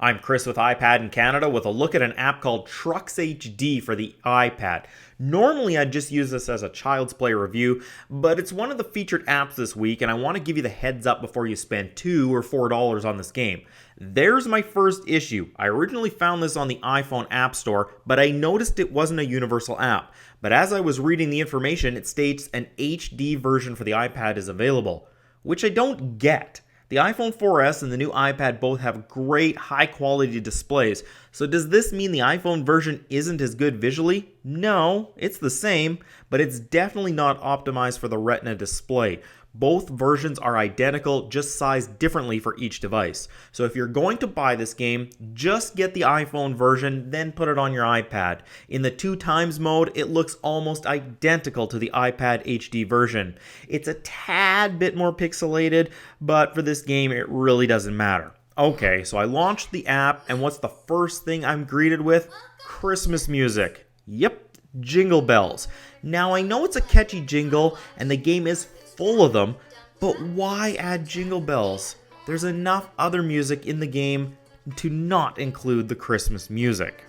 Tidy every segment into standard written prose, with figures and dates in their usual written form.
I'm Chris with iPad in Canada with a look at an app called Trucks HD for the iPad. Normally I'd just use this as a Child's Play review, but it's one of the featured apps this week and I want to give you the heads up before you spend $2 or $4 on this game. There's my first issue. I originally found this on the iPhone App Store, but I noticed it wasn't a universal app. But as I was reading the information, it states an HD version for the iPad is available, which I don't get. The iPhone 4S and the new iPad both have great high-quality displays, so does this mean the iPhone version isn't as good visually? No, it's the same, but it's definitely not optimized for the Retina display. Both versions are identical, just sized differently for each device. So if you're going to buy this game, just get the iPhone version, then put it on your iPad. In the 2x mode, it looks almost identical to the iPad HD version. It's a tad bit more pixelated, but for this game, it really doesn't matter. Okay, so I launched the app, and what's the first thing I'm greeted with? Christmas music. Yep, jingle bells. Now I know it's a catchy jingle, and the game is full of them, but why add jingle bells? There's enough other music in the game to not include the Christmas music.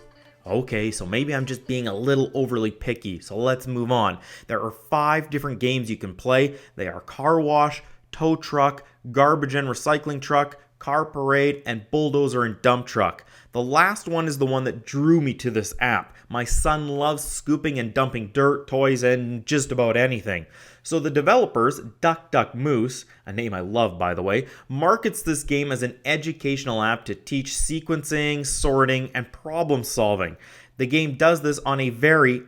Okay, so maybe I'm just being a little overly picky, so let's move on. There are 5 different games you can play. They are Car Wash, Tow Truck, Garbage and Recycling Truck, Car Parade, and Bulldozer and Dump Truck. The last one is the one that drew me to this app. My son loves scooping and dumping dirt, toys, and just about anything. So the developers, Duck Duck Moose, a name I love by the way, markets this game as an educational app to teach sequencing, sorting, and problem solving. The game does this on a very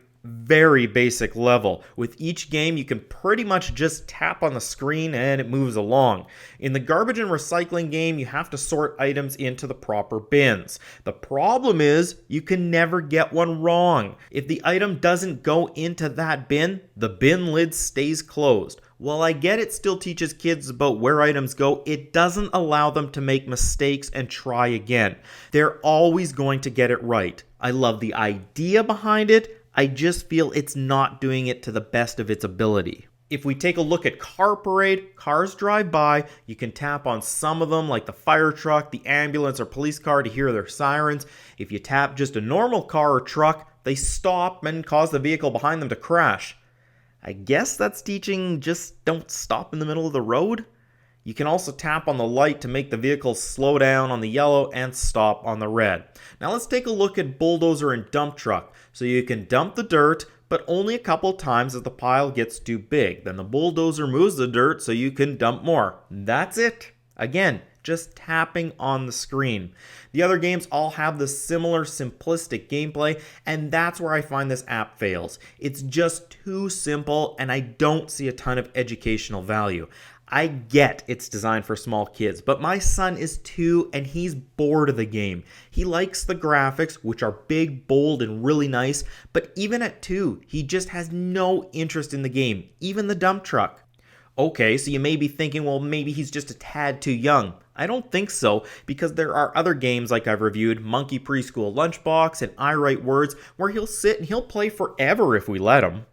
basic level. With each game, you can pretty much just tap on the screen and it moves along. In the garbage and recycling game, you have to sort items into the proper bins. The problem is, you can never get one wrong. If the item doesn't go into that bin, the bin lid stays closed. While I get it still teaches kids about where items go, it doesn't allow them to make mistakes and try again. They're always going to get it right. I love the idea behind it. I just feel it's not doing it to the best of its ability. If we take a look at Car Parade, cars drive by, you can tap on some of them like the fire truck, the ambulance or police car to hear their sirens. If you tap just a normal car or truck, they stop and cause the vehicle behind them to crash. I guess that's teaching just don't stop in the middle of the road? You can also tap on the light to make the vehicle slow down on the yellow and stop on the red. Now let's take a look at Bulldozer and Dump Truck. So you can dump the dirt, but only a couple times if the pile gets too big. Then the bulldozer moves the dirt so you can dump more. That's it. Again, just tapping on the screen. The other games all have the similar simplistic gameplay, and that's where I find this app fails. It's just too simple, and I don't see a ton of educational value. I get it's designed for small kids, but my son is 2 and he's bored of the game. He likes the graphics, which are big, bold, and really nice, but even at 2, he just has no interest in the game, even the dump truck. Okay, so you may be thinking, well, maybe he's just a tad too young. I don't think so, because there are other games like I've reviewed, Monkey Preschool Lunchbox and I Write Words, where he'll sit and he'll play forever if we let him.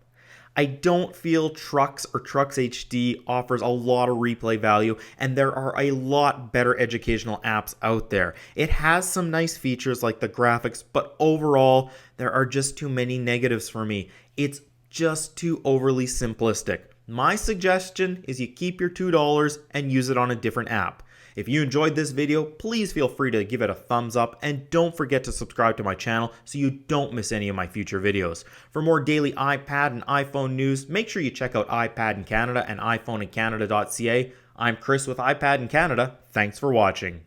I don't feel Trucks or Trucks HD offers a lot of replay value, and there are a lot better educational apps out there. It has some nice features like the graphics, but overall, there are just too many negatives for me. It's just too overly simplistic. My suggestion is you keep your $2 and use it on a different app. If you enjoyed this video, please feel free to give it a thumbs up and don't forget to subscribe to my channel so you don't miss any of my future videos. For more daily iPad and iPhone news, make sure you check out iPad in Canada and iPhoneincanada.ca. I'm Chris with iPad in Canada. Thanks for watching.